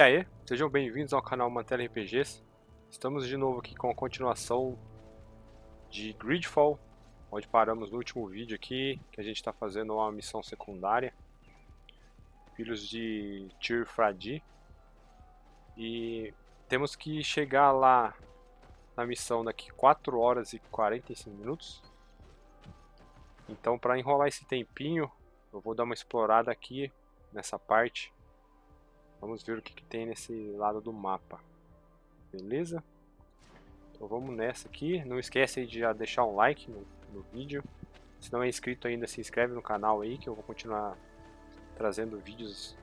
aí, sejam bem-vindos ao canal Manteli RPGs. Estamos de novo aqui com a continuação de Greedfall, onde paramos no último vídeo aqui, que a gente está fazendo uma missão secundária, Filhos de Tir-Fradi, e temos que chegar lá na missão daqui 4 horas e 45 minutos. Então, para enrolar esse tempinho, eu vou dar uma explorada aqui nessa parte. Vamos ver o que tem nesse lado do mapa. Beleza? Então vamos nessa aqui. Não esquece aí de já deixar um like no vídeo. Se não é inscrito ainda, se inscreve no canal aí, que eu vou continuar trazendo vídeos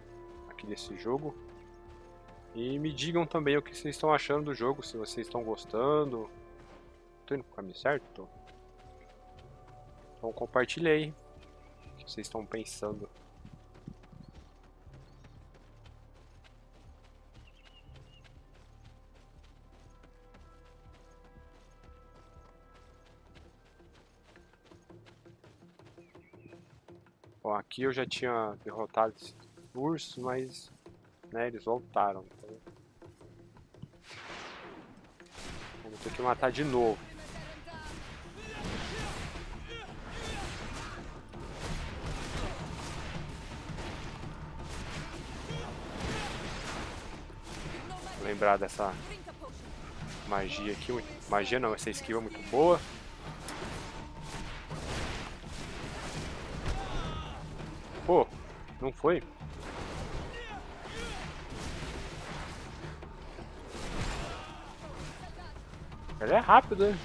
aqui desse jogo. E me digam também o que vocês estão achando do jogo, se vocês estão gostando. Tô indo pro caminho certo? Tô. Então compartilha aí o que vocês estão pensando. Bom, aqui eu já tinha derrotado esse urso, mas né, eles voltaram. Então vamos ter que matar de novo. Vou lembrar dessa magia aqui. Magia não, essa esquiva é muito boa. Pô, não foi? Ele é rápido, né?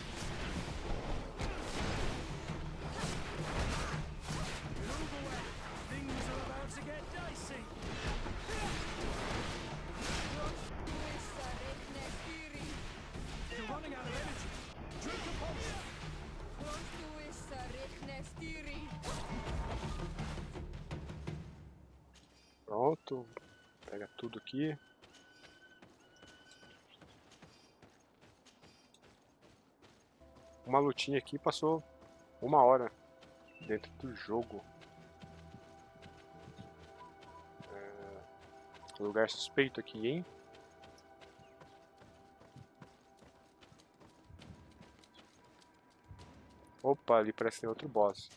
Pronto, pega tudo aqui. Uma lutinha aqui passou 1 hora dentro do jogo. Lugar suspeito aqui, hein? Opa, ali parece que tem outro boss.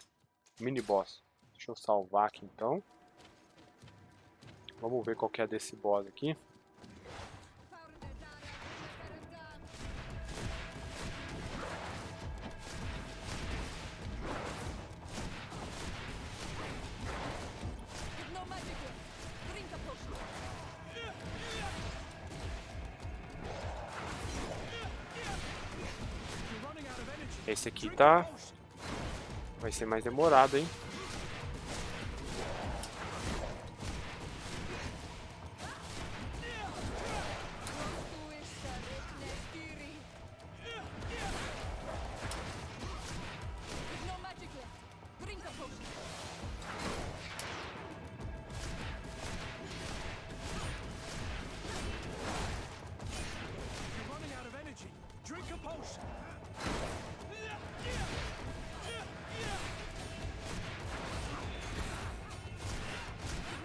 Mini boss. Deixa eu salvar aqui então. Vamos ver qual que é desse boss aqui. Esse aqui vai ser mais demorado, hein?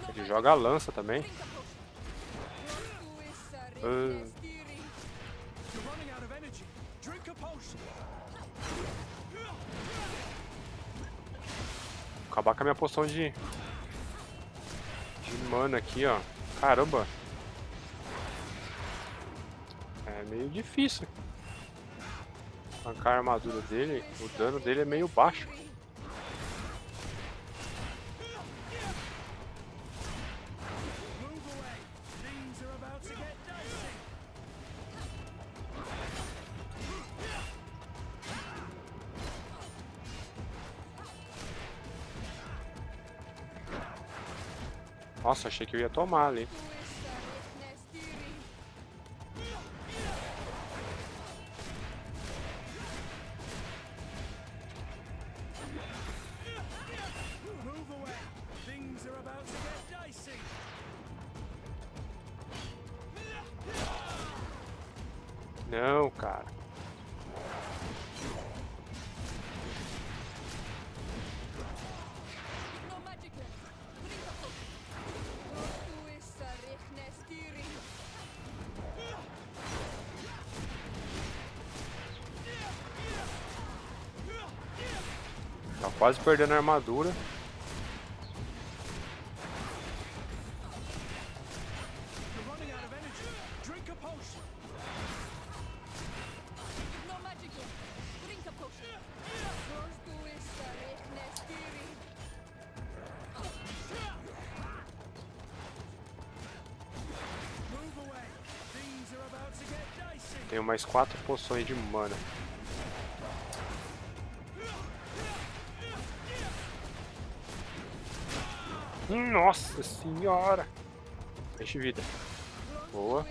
Ele joga a lança também. Vou acabar com a minha poção de mana aqui, ó. Caramba. É meio difícil arrancar a armadura dele. O dano dele é meio baixo. Nossa, achei que eu ia tomar ali. Não, cara. Quase perdendo a armadura. Tenho mais 4 poções de mana. Nossa senhora! Enche vida. Boa.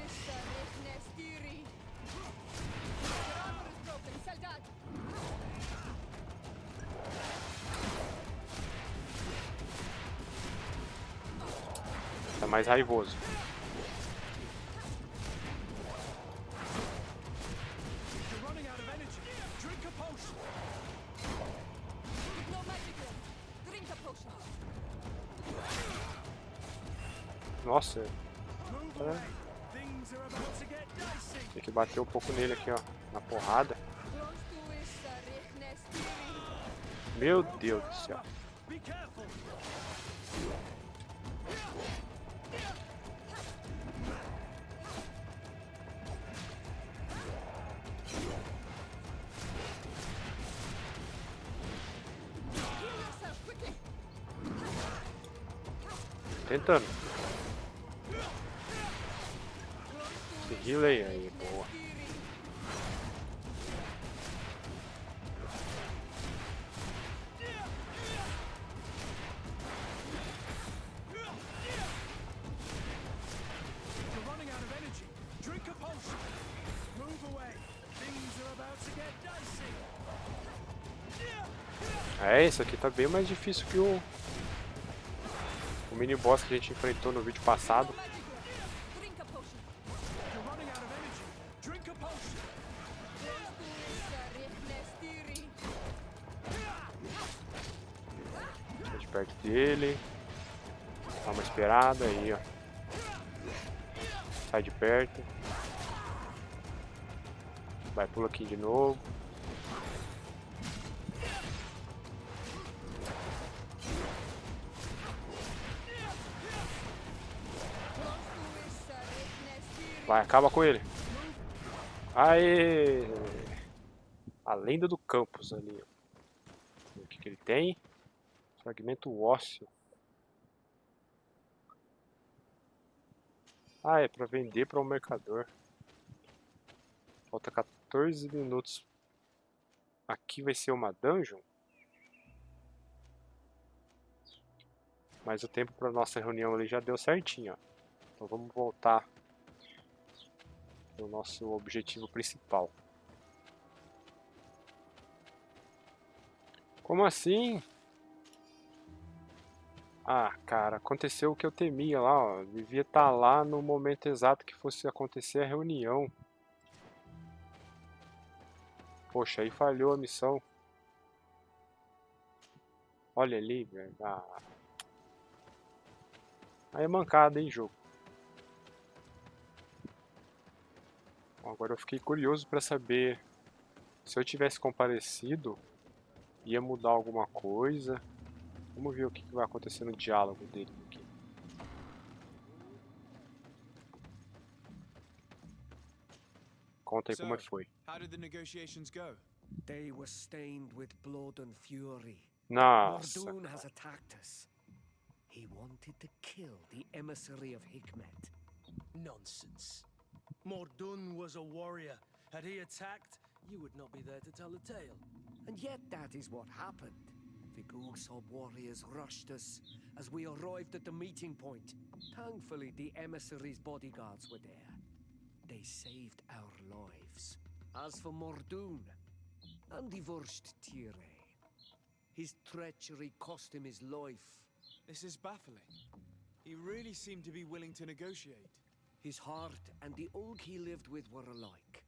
Tá mais raivoso. Nossa. Tem que bater um pouco nele aqui, ó. Na porrada. Meu Deus do céu. Tentando. Se heala aí, boa. É, isso aqui tá bem mais difícil que o mini boss que a gente enfrentou no vídeo passado. Fica de perto dele. Dá uma esperada aí, ó. Sai de perto. Vai, pula aqui de novo. Vai, acaba com ele. Aê! A lenda do campus ali. O que ele tem? Fragmento ósseo. Ah, é pra vender para um mercador. Falta 14 minutos. Aqui vai ser uma dungeon. Mas o tempo para nossa reunião ali já deu certinho, ó. Então vamos voltar o nosso objetivo principal. Como assim? Ah, cara, aconteceu o que eu temia lá, ó. Eu devia estar lá no momento exato que fosse acontecer a reunião. Poxa, aí falhou a missão. Olha ali, velho. Ah. Aí é mancada, hein, jogo. Bom, agora eu fiquei curioso para saber se eu tivesse comparecido, ia mudar alguma coisa. Vamos ver o que vai acontecer no diálogo dele aqui. Conta aí como foi. How did the negotiations go? They were stained with blood and fury. Nossa. Mordoun has attacked us. He wanted to kill the emissary of Hikmet. Nonsense. Mordoun was a warrior. Had he attacked, you would not be there to tell the tale. And yet that is what happened. The Gooshob warriors rushed us as we arrived at the meeting point. Thankfully, the emissary's bodyguards were there. They saved our lives. As for Mordoun, and the Wurst Tire, his treachery cost him his life. This is baffling. He really seemed to be willing to negotiate. His heart and the oak he lived with were alike,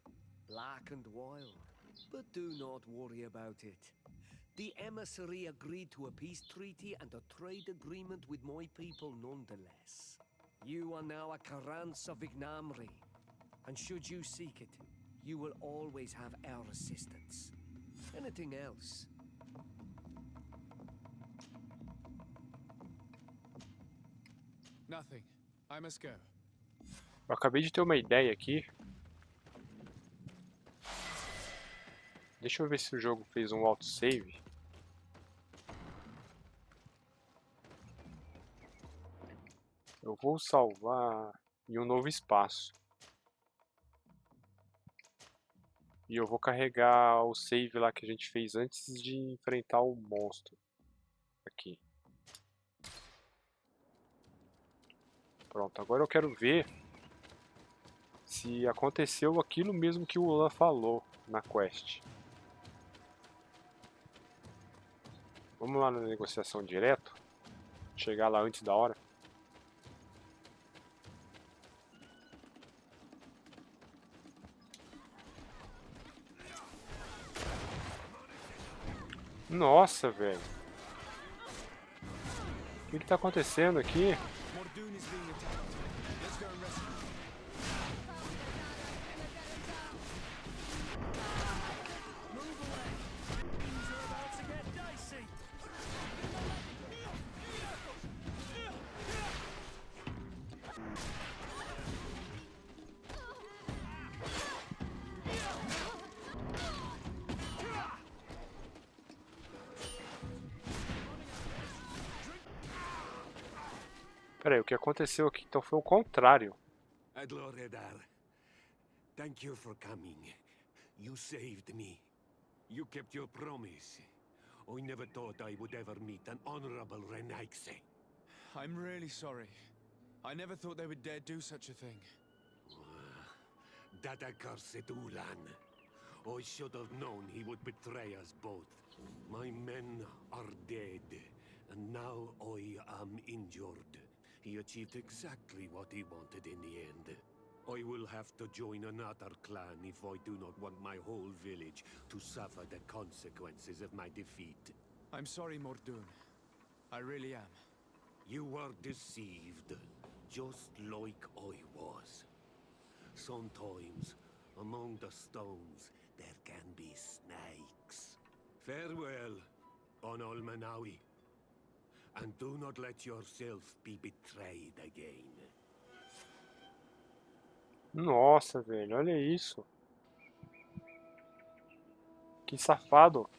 black and wild. But do not worry about it. The emissary agreed to a peace treaty and a trade agreement with my people nonetheless. You are now a Karans of Ignamri, and should you seek it, you will always have our assistance. Anything else? Nothing. I must go. Eu acabei de ter uma ideia aqui. Deixa eu ver se o jogo fez um autosave. Eu vou salvar em um novo espaço. E eu vou carregar o save lá que a gente fez antes de enfrentar o monstro. Aqui. Pronto, agora eu quero ver se aconteceu aquilo mesmo que o Lan falou na quest. Vamos lá na negociação direto. Chegar lá antes da hora. Nossa, velho. O que tá acontecendo aqui? Mordoon is being attacked. Let's go and rescue him. Move away! Things are about to get dicey! Peraí, o que aconteceu aqui então foi o contrário. Adloredar, thank you for coming. You saved me. You kept your promise. I never thought I would ever meet an honorable Renaigse. I'm really sorry. I never thought they would dare do such a thing. That accursed Ulan. I should have known he would betray us both. My men are dead, and now I am injured. He achieved exactly what he wanted in the end. I will have to join another clan if I do not want my whole village to suffer the consequences of my defeat. I'm sorry, Mordoon. I really am. You were deceived, just like I was. Sometimes, among the stones, there can be snakes. Farewell, on Almanawi. And do not let yourself be betrayed again. Nossa, velho, olha isso. Que safado.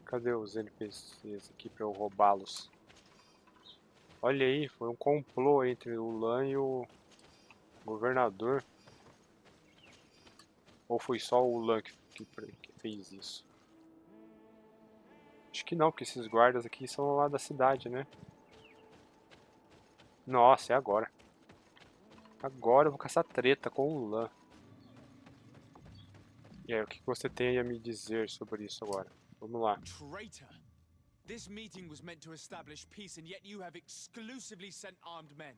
Cadê os NPCs aqui pra eu roubá-los? Olha aí, foi um complô entre o Lan e o governador. Ou foi só o Lan que fez isso? Acho que não, porque esses guardas aqui são lá da cidade, né? Nossa, é agora. Agora eu vou caçar treta com o Lan. E aí, o que você tem a me dizer sobre isso agora? Vamos lá. Traitor! This meeting was meant to establish peace, and yet you have exclusively sent armed men.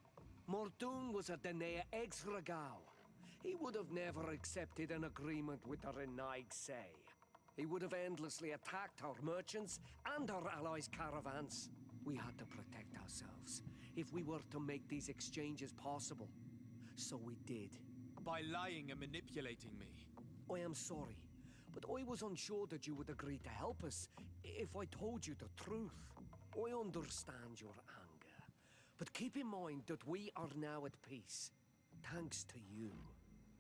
Mordoon was a Denea ex-Regao. He would have never accepted an agreement with the Renaigse. He would have endlessly attacked our merchants and our allies' caravans. We had to protect ourselves if we were to make these exchanges possible. So we did. By lying and manipulating me. I am sorry, but I was unsure that you would agree to help us if I told you the truth. I understand your anger, but keep in mind that we are now at peace, thanks to you.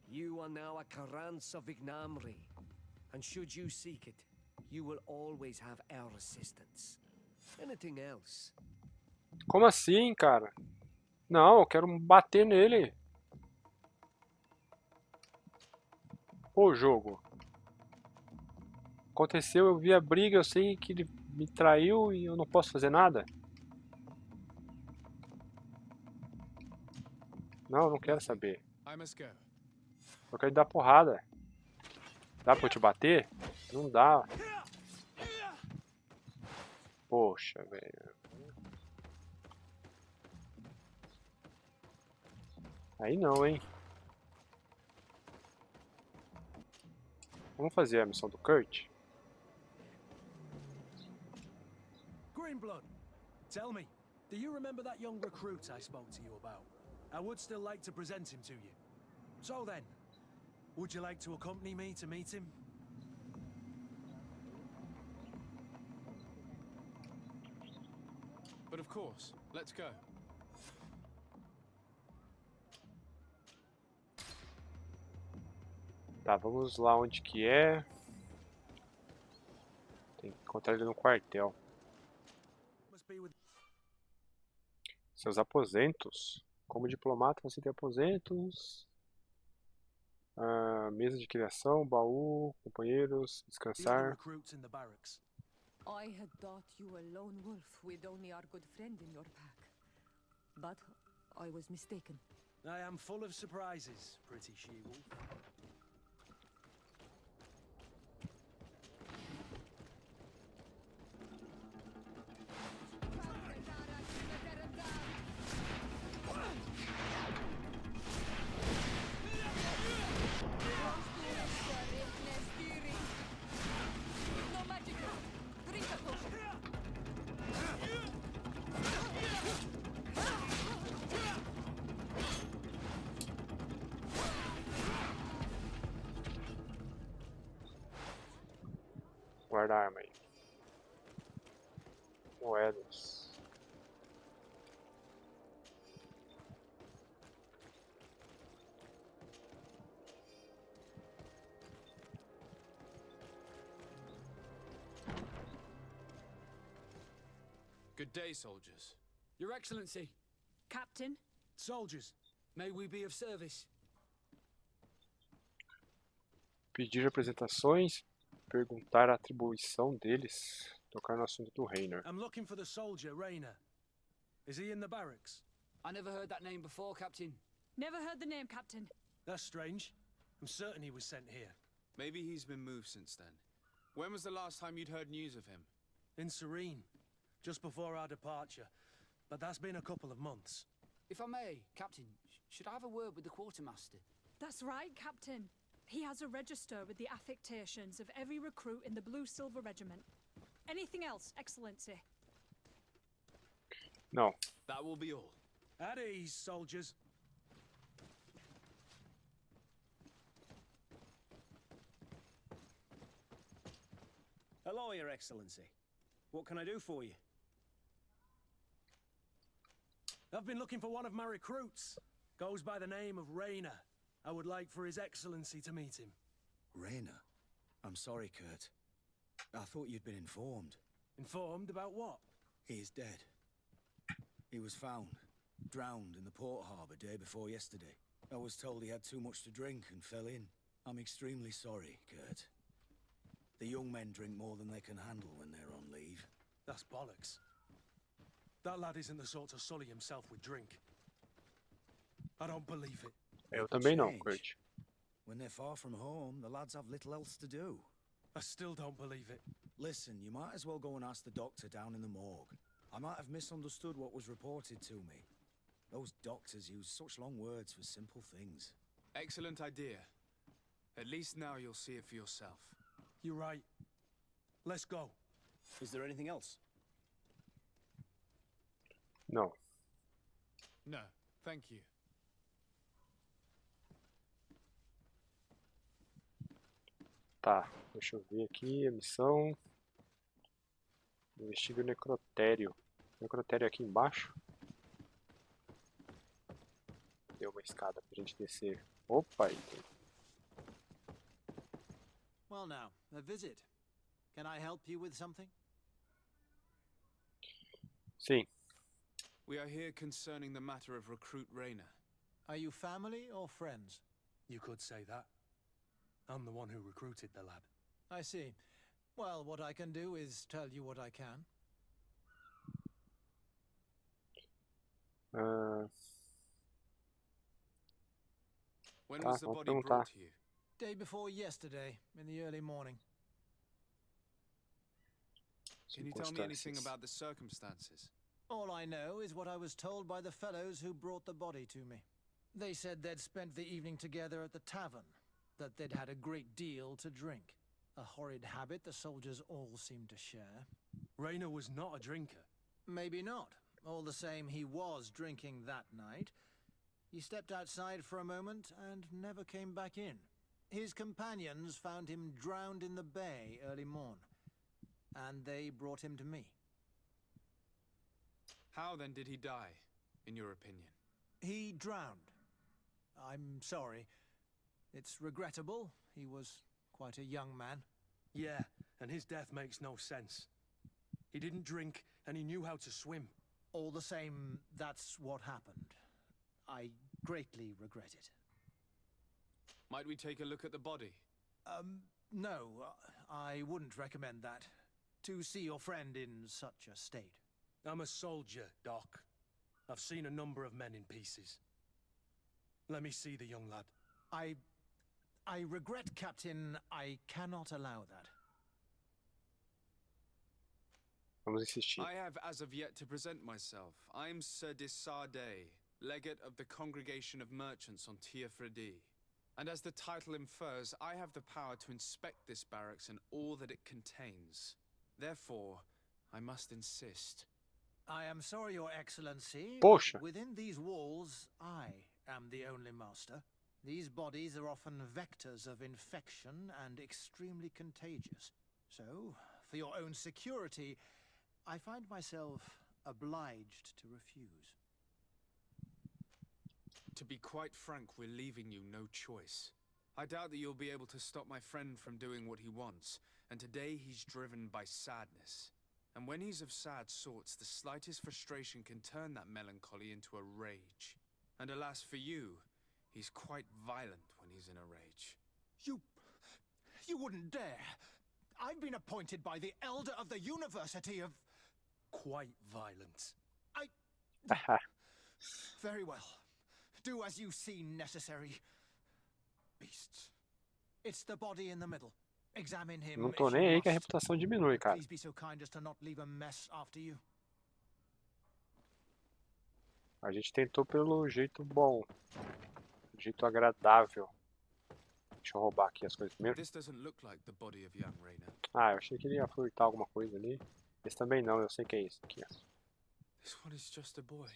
You are now a Carans of Ignamri, and should you seek it, you will always have our assistance. Anything else? Como assim, cara? Não, eu quero bater nele. Pô, jogo. Aconteceu, eu vi a briga, eu sei que ele me traiu e eu não posso fazer nada? Não, não quero saber. I must go. Eu quero dar porrada. Dá pra eu te bater? Não dá. Poxa, velho. Aí não, hein. Vamos fazer a missão do Kurt? Greenblood, tell me, do you remember that young recruit I spoke to you about? I would still like to present him to you. So then, would you like to accompany me to meet him? But of course. Let's go. Tá, vamos lá onde que é. Tem que encontrar ele no quartel. Must be with Seus aposentos. Como diplomata você tem aposentos. Mesa de criação, baú, companheiros, the other descansar. recruits in the barracks. I had thought you a lone wolf with only our good friend in your pack. But I was mistaken. I am full of surprises, pretty she-wolf. No magic. Drink a potion. Guarda a arma aí. Moedas. Good day, soldiers. Your Excellency, Captain, Soldiers, may we be of service? Pedir apresentações. Perguntar a atribuição deles. Tocar no assunto do Reiner. I'm looking for the soldier, Rayner. Is he in the barracks? I never heard that name before, Captain. never heard the name, Captain. That's strange. I'm certain he was sent here. Maybe he's been moved since then. When was the last time you'd heard news of him? In Serene, just before our departure. But that's been a couple of months. If I may, Captain, should I have a word with the quartermaster? That's right, Captain. He has a register with the affectations of every recruit in the Blue Silver Regiment. Anything else, Excellency? Não. That will be all. At ease, soldiers. Hello, Your Excellency. What can I do for you? I've been looking for one of my recruits. Goes by the name of Rayner. I would like for His Excellency to meet him. Rayner? I'm sorry, Kurt. I thought you'd been informed. Informed about what? He is dead. He was found, drowned in the port harbour day before yesterday. I was told he had too much to drink and fell in. I'm extremely sorry, Kurt. The young men drink more than they can handle when they're on leave. That's bollocks. That lad isn't the sort to sully himself with drink. I don't believe it. Eu também não, Kurt. When they're far from home, the lads have little else to do. I still don't believe it. Listen, you might as well go and ask the doctor down in the morgue. I might have misunderstood what was reported to me. Those doctors use such long words for simple things. Excellent idea. At least now you'll see it for yourself. You're right. Let's go. Is there anything else? Não. No, thank you. Tá, deixa eu ver aqui a missão. Investiga o necrotério. Necrotério aqui embaixo. Deu uma escada pra gente descer. Opa, item. Well now, a visit. Can I help you with something? Sim. We are here concerning the matter of recruit Rayner. Are you family or friends? You could say that. I'm the one who recruited the lad. I see. Well, what I can do is tell you what I can. When Tá, was the vamos body perguntar. brought to you? Day before yesterday, in the early morning. Can you tell me anything about the circumstances? All I know is what I was told by the fellows who brought the body to me. They said they'd spent the evening together at the tavern, that they'd had a great deal to drink. A horrid habit the soldiers all seemed to share. Rayner was not a drinker. Maybe not. All the same, he was drinking that night. He stepped outside for a moment and never came back in. His companions found him drowned in the bay early morn, and they brought him to me. How then did he die, in your opinion? He drowned. I'm sorry. It's regrettable. He was quite a young man. Yeah, and his death makes no sense. He didn't drink, and he knew how to swim. All the same, that's what happened. I greatly regret it. Might we take a look at the body? No, I wouldn't recommend that. To see your friend in such a state. I'm a soldier, Doc. I've seen a number of men in pieces. Let me see the young lad. I regret, Captain. I cannot allow that. Vamos insistir. I have as of yet to present myself. I'm Sir Desardet, legate of the Congregation of Merchants on Tiafredi. And as the title infers, I have the power to inspect this barracks and all that it contains. Therefore, I must insist. I am sorry, Your Excellency. Poxa. Within these walls, I am the only master. These bodies are often vectors of infection and extremely contagious. So, for your own security, I find myself obliged to refuse. To be quite frank, we're leaving you no choice. I doubt that you'll be able to stop my friend from doing what he wants, and today he's driven by sadness. And when he's of sad sorts, the slightest frustration can turn that melancholy into a rage. And alas for you, he's quite violent when he's in a rage. You wouldn't dare! I've been appointed by the Elder of the University of... Quite violent. Very well. Do as you see necessary. Beasts. It's the body in the middle. Examine him. Não tô nem aí que a reputação diminui, cara. Please be so kind as to not leave a mess after you. A gente tentou pelo jeito bom. Jeito agradável. Deixa eu roubar aqui as coisas primeiro. This doesn't look like the body of young Rainer. Ah, eu achei que ele ia furtar alguma coisa ali. Esse também não, eu sei que é esse aqui, ó. This one is just a boy.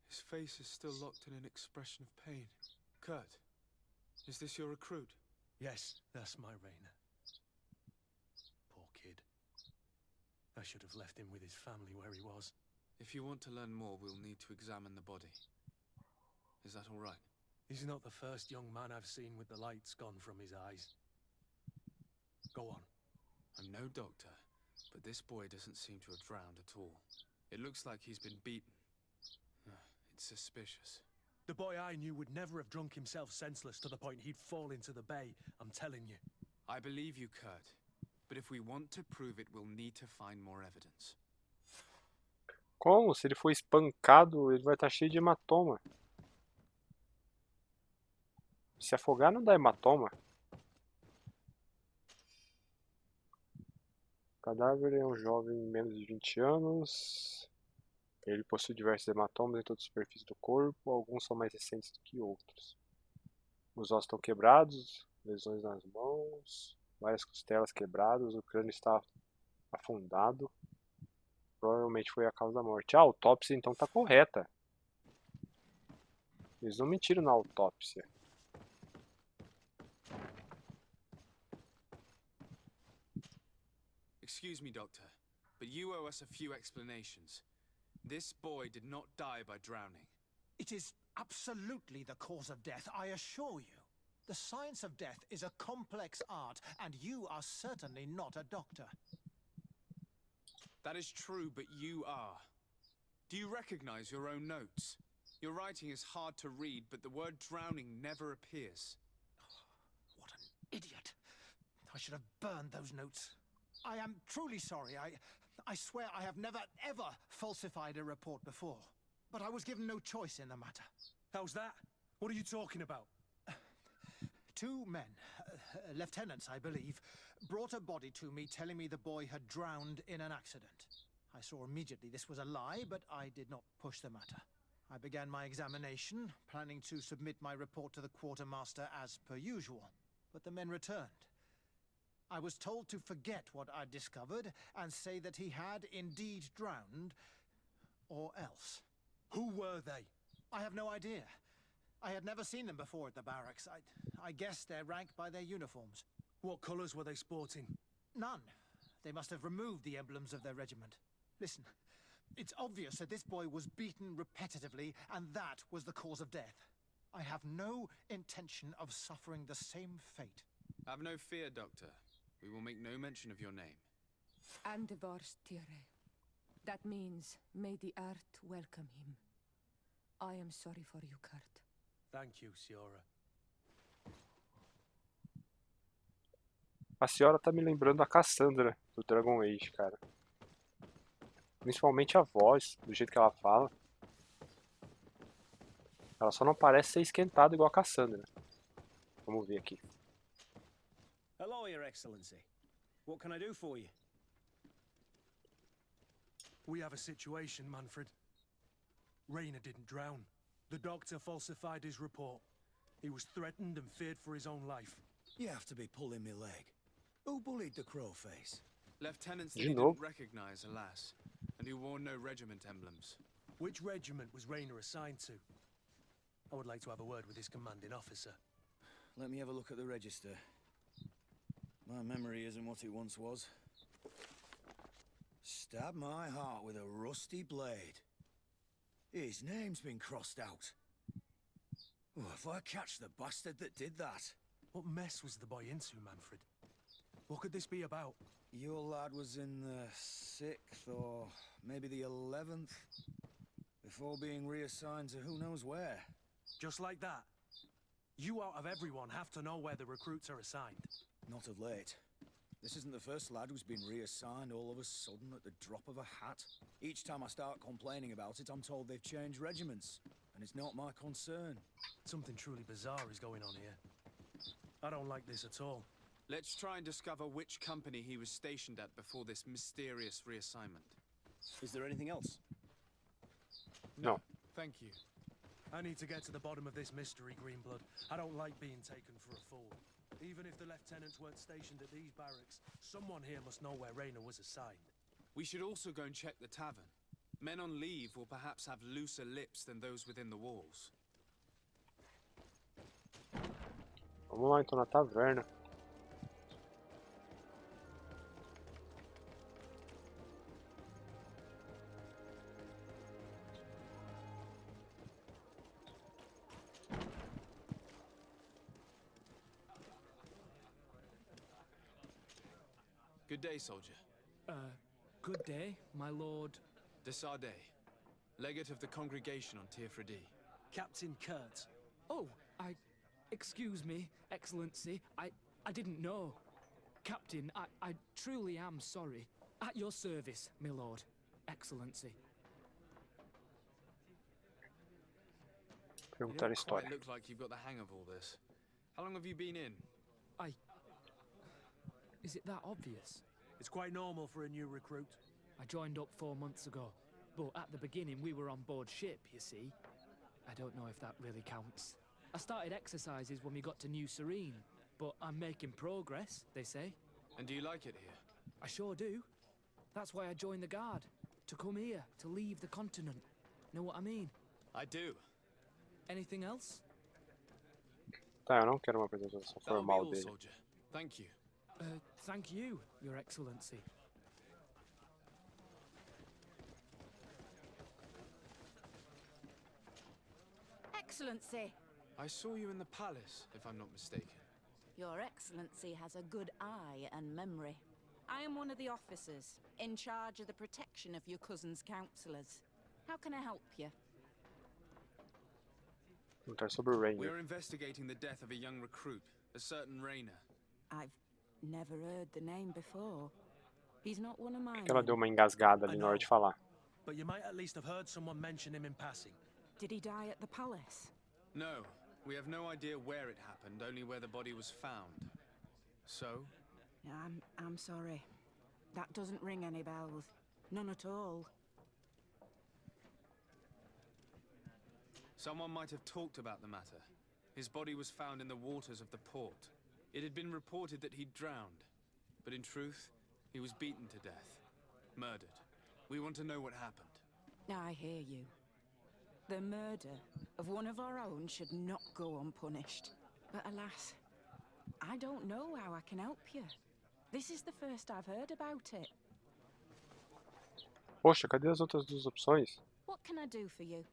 His face is still locked in an expression of pain. Kurt, is this your recruit? Yes, that's my Rainer. Poor kid. I should have left him with his family where he was. If you want to learn more, we'll need to examine the body. Is that all right? He's not the first young man I've seen with the lights gone from his eyes. Go on. I'm no doctor, but this boy doesn't seem to have drowned at all. It looks like he's been beaten. It's suspicious. The boy I knew would never have drunk himself senseless to the point he'd fall into the bay, I'm telling you. I believe you, Kurt. But if we want to prove it, we'll need to find more evidence. Como? Se ele for espancado, ele vai estar cheio de hematoma. Se afogar não dá hematoma. O cadáver é um jovem de menos de 20 anos. Ele possui diversos hematomas em toda a superfície do corpo. Alguns são mais recentes do que outros. Os ossos estão quebrados, lesões nas mãos, várias costelas quebradas, o crânio está afundado. Provavelmente foi a causa da morte. A autópsia então está correta. Eles não mentiram na autópsia. Excuse me, Doctor, but you owe us a few explanations. This boy did not die by drowning. It is absolutely the cause of death, I assure you. The science of death is a complex art, and you are certainly not a doctor. That is true, but you are. Do you recognize your own notes? Your writing is hard to read, but the word drowning never appears. What an idiot. I should have burned those notes. I am truly sorry. I swear I have never, ever falsified a report before. But I was given no choice in the matter. How's that? What are you talking about? Two men, lieutenants I believe, brought a body to me telling me the boy had drowned in an accident. I saw immediately this was a lie, but I did not push the matter. I began my examination, planning to submit my report to the quartermaster as per usual. But the men returned. I was told to forget what I'd discovered and say that he had indeed drowned, or else. Who were they? I have no idea. I had never seen them before at the barracks. I guessed their rank by their uniforms. What colours were they sporting? None. They must have removed the emblems of their regiment. Listen, It's obvious that this boy was beaten repetitively, and that was the cause of death. I have no intention of suffering the same fate. Have no fear, Doctor. We will make no mention of your name. Andevars tire. That means, may the earth welcome him. I am sorry for you, Kurt. Thank you, Siora. A senhora tá me lembrando a Cassandra do Dragon Age, cara. Principalmente a voz, do jeito que ela fala. Ela só não parece ser esquentada igual a Cassandra. Vamos ver aqui. Hello, Your Excellency. What can I do for you? We have a situation, Manfred. Rainer didn't drown. The doctor falsified his report. He was threatened and feared for his own life. You have to be pulling me leg. Who bullied the crow face? Lieutenants that he didn't recognize, alas, and who wore no regiment emblems. Which regiment was Rainer assigned to? I would like to have a word with his commanding officer. Let me have a look at the register. My memory isn't what it once was. Stab my heart with a rusty blade. His name's been crossed out. Oh, if I catch the bastard that did that. What mess was the boy into, Manfred? What could this be about? Your lad was in the 6th or maybe the 11th, before being reassigned to who knows where. Just like that? You out of everyone have to know where the recruits are assigned. Not of late. This isn't the first lad who's been reassigned all of a sudden at the drop of a hat. Each time I start complaining about it, I'm told they've changed regiments, and it's not my concern. Something truly bizarre is going on here. I don't like this at all. Let's try and discover which company he was stationed at before this mysterious reassignment. Is there anything else? No. Thank you. I need to get to the bottom of this mystery, Greenblood. I don't like being taken for a fool. Even if the lieutenants weren't stationed at these barracks, someone here must know where Rainer was assigned. We should also go and check the tavern. Men on leave will perhaps have looser lips than those within the walls. Vamos lá então na taverna. Good day, soldier. Good day, my lord. DEIXAR, legate of the congregation on Tirfredi. Captain Kurt. Oh, excuse me, Excellency. I didn't know. Captain, I truly am sorry. At your service, my lord. Excellency. You don't quite look like you've got the hang of all this. How long have you been in? Is it that obvious? It's quite normal for a new recruit. I joined up 4 months ago, but at the beginning we were on board ship, you see. I don't know if that really counts. I started exercises when we got to New Serene, but I'm making progress, they say. And do you like it here? I sure do. That's why I joined the guard. To come here, to leave the continent. Know what I mean? I do. Anything else? Tá, eu não quero uma apresentação formal dele. Soldier. Thank you. Thank you, Your Excellency. Excellency. I saw you in the palace, if I'm not mistaken. Your Excellency has a good eye and memory. I am one of the officers, in charge of the protection of your cousin's counselors. How can I help you? We're investigating the death of a young recruit, a certain Rainer. I've never heard the name before. He's not one of mine. Ela deu uma engasgada ali na hora de falar. But you might at least have heard someone mention him in passing. Did he die at the palace? No, we have no idea where it happened, only where the body was found. So? I'm sorry. That doesn't ring any bells. None at all. Someone might have talked about the matter. His body was found in the waters of the port. It had been reported that he'd drowned, but in truth, he was beaten to death. Murdered. We want to know what happened. I hear you. The murder of one of our own should not go unpunished. But alas, I don't know how I can help you. This is the first I've heard about it. Poxa, cadê as outras duas opções? What can I do for you?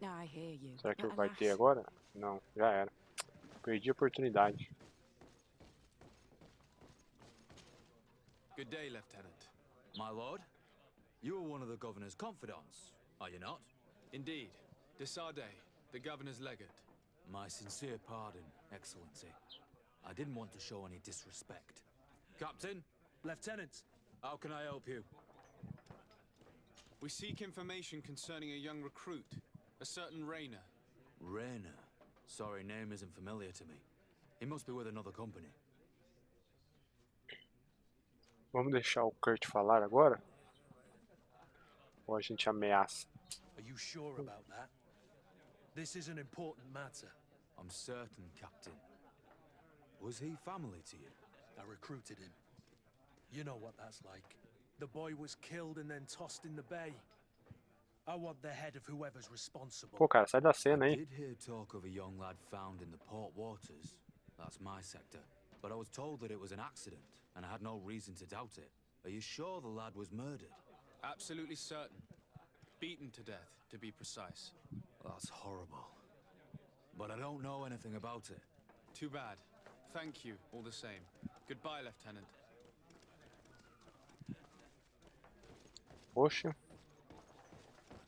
I hear you. Será que but vai ter alas, agora? Não, já era. Perdi a oportunidade. Good day, Lieutenant. My lord, you are one of the governor's confidants, are you not? Indeed. DEIXAR, the governor's legate. My sincere pardon, Excellency. I didn't want to show any disrespect. Captain, Lieutenant, how can I help you? We seek information concerning a young recruit, a certain Rainer. Rainer? Sorry, name isn't familiar to me. He must be with another company. Vamos deixar o Kurt falar agora? Ou a gente ameaça? are you sure about that? This is an important matter. I'm certain, Captain. Was he family to you? I recruited him. You know what that's like. The boy was killed and then tossed in the bay. I want the head of whoever's responsible. Pô, cara, sai da cena, I hein? did hear talk of a young lad found in the port waters. That's my sector. But I was told that it was an accident, and I had no reason to doubt it. Are you sure the lad was murdered? Absolutely certain. Beaten to death, to be precise. That's horrible. But I don't know anything about it. Too bad. Thank you, all the same. Goodbye, Lieutenant. Poxa.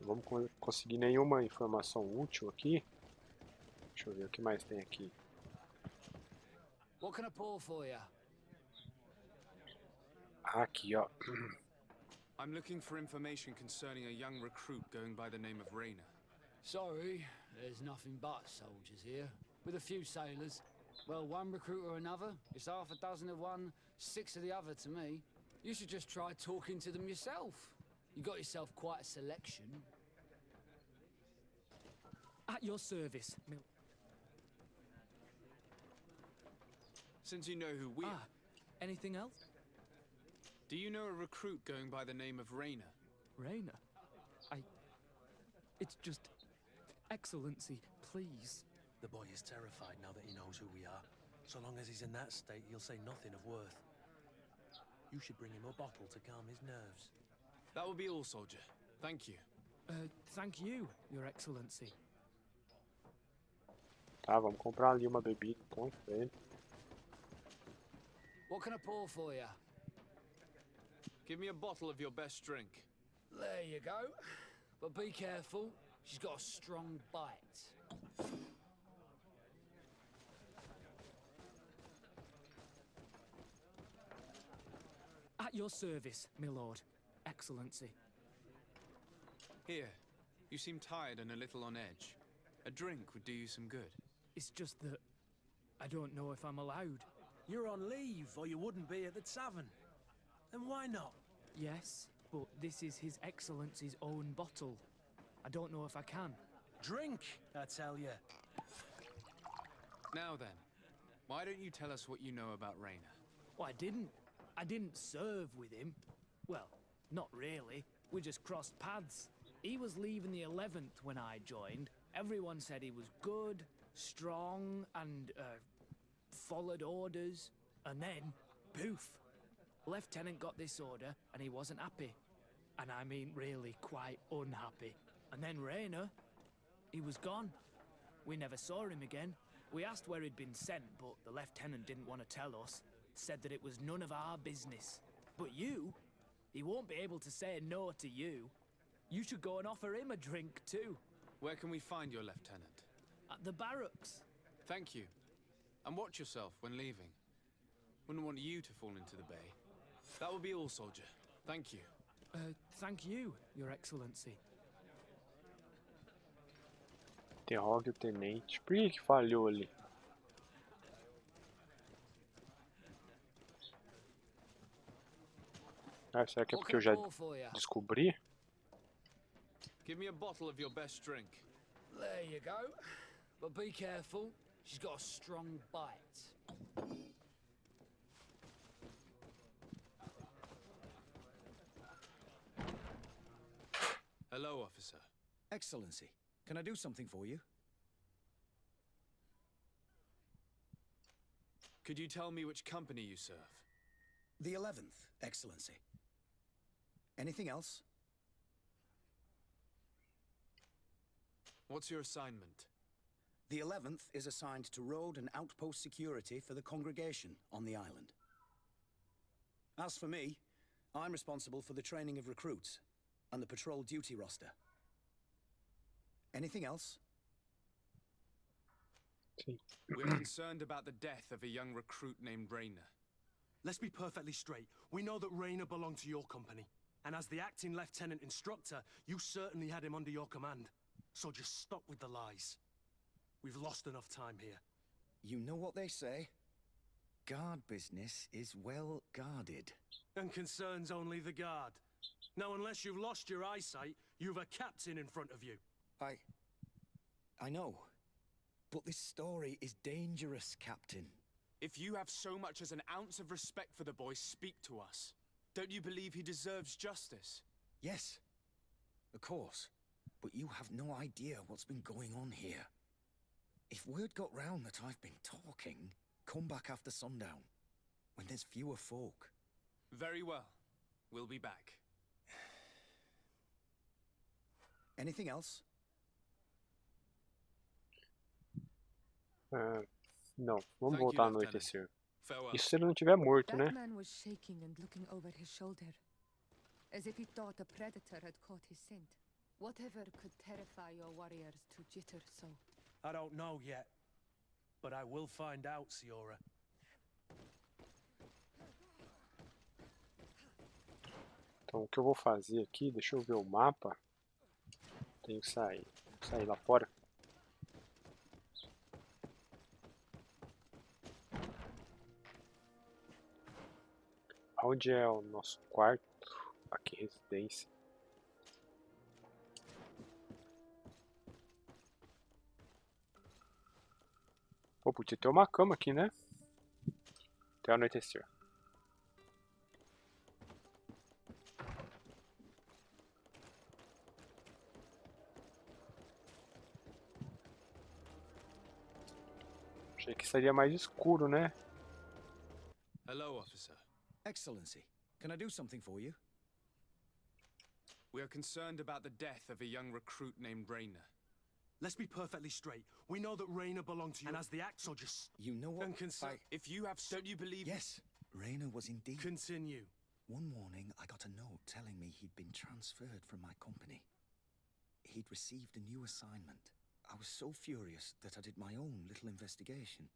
Não vamos conseguir nenhuma informação útil aqui. Deixa eu ver o que mais tem aqui. What can I pour for you? Aqui, ó. I'm looking for information concerning a young recruit going by the name of Rainer. Sorry, there's nothing but soldiers here, with a few sailors. Well, one recruit or another, it's half a dozen of one, 6 of the other to me. You should just try talking to them yourself. You got yourself quite a selection. At your service, Since you know who we are, anything else? do you know a recruit going by the name of Rainer? Rainer? It's just... Excellency, please. The boy is terrified now that he knows who we are. So long as he's in that state, he'll say nothing of worth. You should bring him a bottle to calm his nerves. That will be all, soldier. Thank you. Thank you, Your Excellency. Tá, vamos comprar ali uma bebida então pra ele. What can I pour for you? Give me a bottle of your best drink. There you go. But be careful, she's got a strong bite. At your service, my lord. Excellency. Here, you seem tired and a little on edge. A drink would do you some good. It's just that... I don't know if I'm allowed. You're on leave, or you wouldn't be at the tavern. Then why not? Yes, but this is His Excellency's own bottle. I don't know if I can. Drink, I tell you. Now then, why don't you tell us what you know about Rainer? Well, I didn't serve with him. Well, not really. We just crossed paths. He was leaving the 11th when I joined. Everyone said he was good, strong, and, followed orders. And then, poof. Lieutenant got this order, and he wasn't happy. And I mean really quite unhappy. And then Rainer, he was gone. We never saw him again. We asked where he'd been sent, but the lieutenant didn't want to tell us. Said that it was none of our business. But you, he won't be able to say no to you. You should go and offer him a drink too. Where can we find your lieutenant? At the barracks. Thank you. And watch yourself when leaving. Wouldn't want you to fall into the bay. That will be all, soldier. Thank you. Thank you, Your Excellency. Interrogue o tenente. Por que falhou ali? Ah, será que é porque eu já descobri? Give me a bottle of your best drink. There you go. But be careful, she's got a strong bite. Hello, officer. Excellency, can I do something for you? Could you tell me which company you serve? The 11th, Excellency. Anything else? What's your assignment? The 11th is assigned to road and outpost security for the congregation on the island. As for me, I'm responsible for the training of recruits and the patrol duty roster. Anything else? We're concerned about the death of a young recruit named Rainer. Let's be perfectly straight. We know that Rainer belonged to your company. And as the acting lieutenant instructor, you certainly had him under your command. So just stop with the lies. We've lost enough time here. You know what they say? Guard business is well guarded. And concerns only the guard. Now, unless you've lost your eyesight, you've a captain in front of you. I know. But this story is dangerous, Captain. If you have so much as an ounce of respect for the boy, speak to us. Don't you believe he deserves justice? Yes, of course. But you have no idea what's been going on here. If word got round that I've been talking, come back after sundown, when there's fewer folk. Very well. We'll be back. Anything else? Não, vamos voltar no anoitecer. Farewell. Isso se ele não tiver morto, né? That man was shaking and looking over his shoulder, as if he thought a predator had caught his scent. Whatever could terrify your warriors to jitter so? I don't know yet. But I will find out, Siora. Então o que eu vou fazer aqui, deixa eu ver o mapa. Tenho que sair. Vou sair lá fora. Onde é o nosso quarto? Aqui, residência. Pô, podia ter uma cama aqui, né? Até anoitecer. Achei que seria mais escuro, né? Hello, officer. Excellency, can I do something for you? We are concerned about the death of a young recruit named Rainer. Let's be perfectly straight. We know that Rainer belonged to you, and as the act, so just... You know what? If you have... Don't you believe... Yes, Rainer was indeed... Continue. One morning, I got a note telling me he'd been transferred from my company. He'd received a new assignment. I was so furious that I did my own little investigation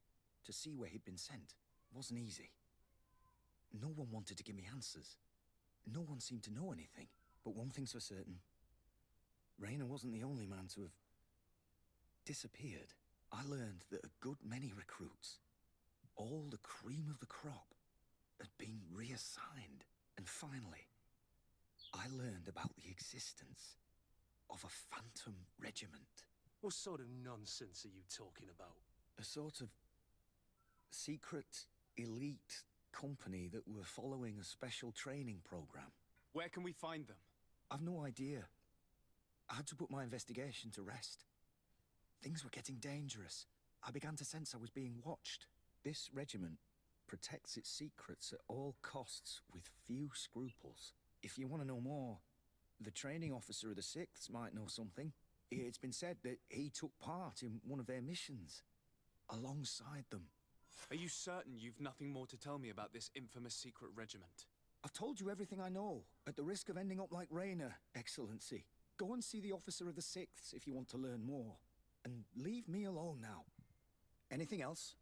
to see where he'd been sent. It wasn't easy. No one wanted to give me answers. No one seemed to know anything. But one thing's for certain. Rainer wasn't the only man to have disappeared. I learned that a good many recruits, all the cream of the crop, had been reassigned. And finally, I learned about the existence of a phantom regiment. What sort of nonsense are you talking about? A sort of secret, elite company that were following a special training program. Where can we find them? I've no idea. I had to put my investigation to rest. Things were getting dangerous. I began to sense I was being watched. This regiment protects its secrets at all costs with few scruples. If you want to know more, the training officer of the 6th might know something. It's been said that he took part in one of their missions, alongside them. Are you certain you've nothing more to tell me about this infamous secret regiment? I've told you everything I know, at the risk of ending up like Rainer, Excellency. Go and see the officer of the 6th if you want to learn more. And leave me alone now. Anything else?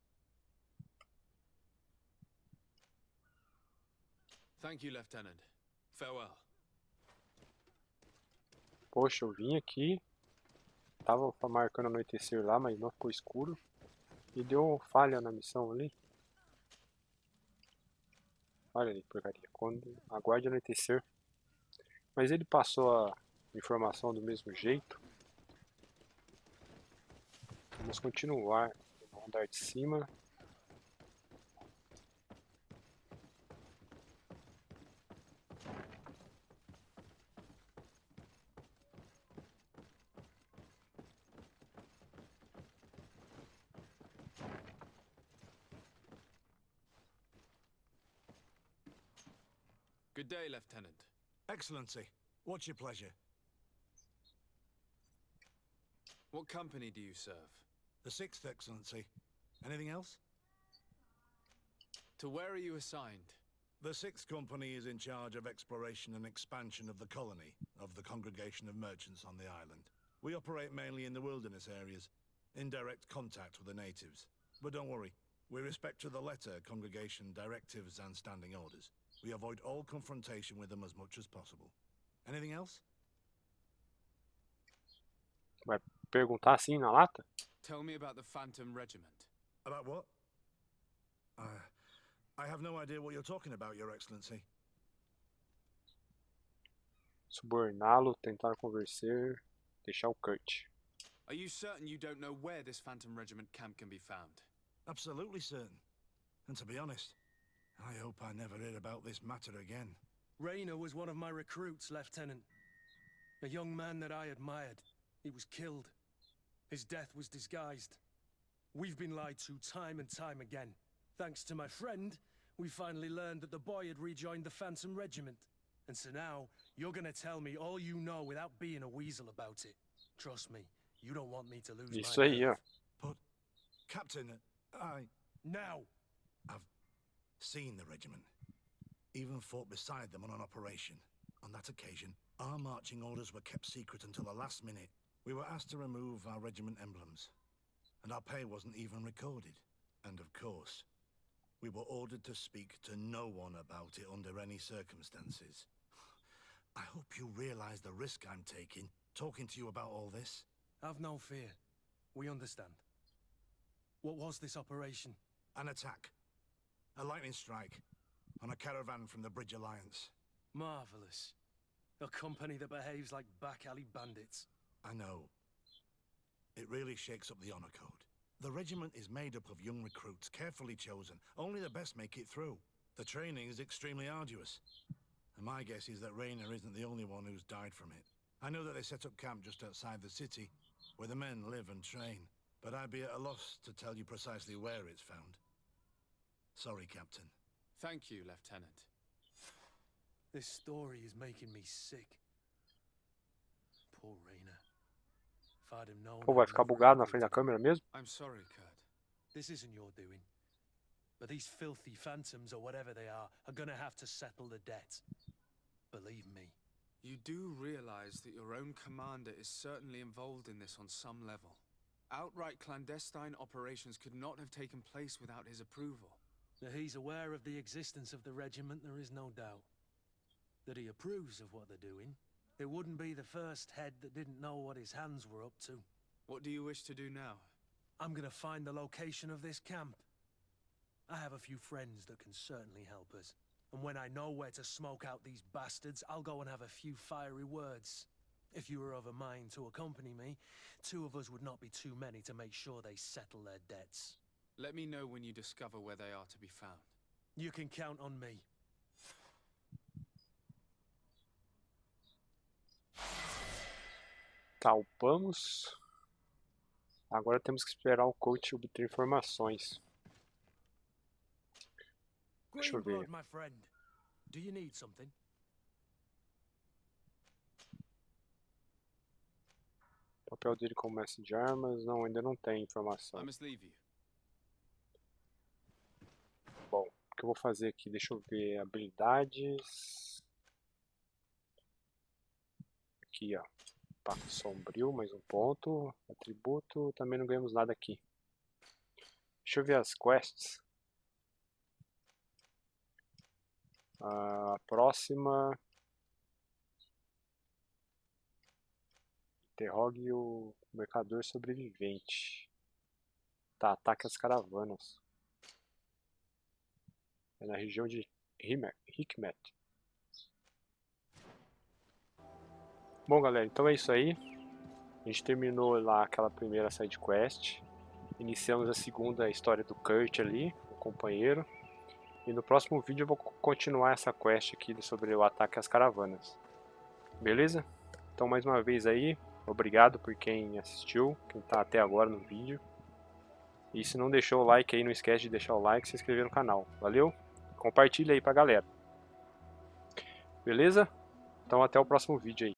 Thank you, Lieutenant. Farewell. Poxa, eu vim aqui. Tava marcando anoitecer lá, mas não ficou escuro. E deu falha na missão ali. Olha ali, porcaria. Quando aguarde anoitecer. Mas ele passou a informação do mesmo jeito. Vamos continuar no andar de cima. Good day, Lieutenant. Excellency, what's your pleasure? What company do you serve? The 6th, Excellency. Anything else? To where are you assigned? The 6th Company is in charge of exploration and expansion of the colony of the Congregation of Merchants on the island. We operate mainly in the wilderness areas, in direct contact with the natives. But don't worry, we respect to the letter Congregation directives and standing orders. We avoid all confrontation with them as much as possible. Anything else? Vai perguntar assim na lata? Tell me about the Phantom Regiment. About what? I have no idea what you're talking about, Your Excellency. Suborná-lo, tentar convencer, deixar o Kurt. Are you certain you don't know where this Phantom Regiment camp can be found? Absolutely certain. And to be honest, I hope I never hear about this matter again. Rainer was one of my recruits, Lieutenant. A young man that I admired. He was killed. His death was disguised. We've been lied to time and time again. Thanks to my friend, we finally learned that the boy had rejoined the Phantom Regiment. And so now, you're gonna tell me all you know without being a weasel about it. Trust me, you don't want me to lose Isso my aí, ó. nerve. But, Captain, Now! I've seen the regiment. Even fought beside them on an operation. On that occasion, our marching orders were kept secret until the last minute. We were asked to remove our regiment emblems. And our pay wasn't even recorded. And of course, we were ordered to speak to no one about it under any circumstances. I hope you realize the risk I'm taking, talking to you about all this. Have no fear. We understand. What was this operation? An attack. A lightning strike. On a caravan from the Bridge Alliance. Marvelous. A company that behaves like back-alley bandits. I know. It really shakes up the honor code. The regiment is made up of young recruits, carefully chosen. Only the best make it through. The training is extremely arduous. And my guess is that Rainer isn't the only one who's died from it. I know that they set up camp just outside the city, where the men live and train. But I'd be at a loss to tell you precisely where it's found. Sorry, Captain. Thank you, Lieutenant. This story is making me sick. Poor Rainer. If I'd have known, Pô, vai I'd ficar never bugado na have frente da recruited câmera mesmo? I'm sorry, Kurt. This isn't your doing. But these filthy phantoms, or whatever they are gonna have to settle the debt. Believe me. You do realize that your own commander is certainly involved in this on some level. Outright clandestine operations could not have taken place without his approval. That he's aware of the existence of the regiment, there is no doubt. That he approves of what they're doing. It wouldn't be the first head that didn't know what his hands were up to. What do you wish to do now? I'm gonna find the location of this camp. I have a few friends that can certainly help us. And when I know where to smoke out these bastards, I'll go and have a few fiery words. If you were of a mind to accompany me, 2 of us would not be too many to make sure they settle their debts. Let me know when you discover where they are to be found. You can count on me. Tá, upamos. Agora temos que esperar o coach obter informações. Deixa eu ver. Greenblood, my friend. Do you need something? O papel dele como mestre de armas, não, ainda não tem informação. I must leave you. Bom, o que eu vou fazer aqui? Deixa eu ver habilidades. Aqui, ó. Impacto sombrio, mais um ponto. Atributo, também não ganhamos nada aqui. Deixa eu ver as quests. A próxima. Interrogue o mercador sobrevivente. Tá, ataque as caravanas. É na região de Hikmet. Bom, galera, então é isso aí. A gente terminou lá aquela primeira side quest. Iniciamos a segunda história do Kurt ali, o companheiro. E no próximo vídeo eu vou continuar essa quest aqui sobre o ataque às caravanas. Beleza? Então mais uma vez aí, obrigado por quem assistiu, quem tá até agora no vídeo. E se não deixou o like aí, não esquece de deixar o like e se inscrever no canal. Valeu? Compartilha aí pra galera. Beleza? Então até o próximo vídeo aí.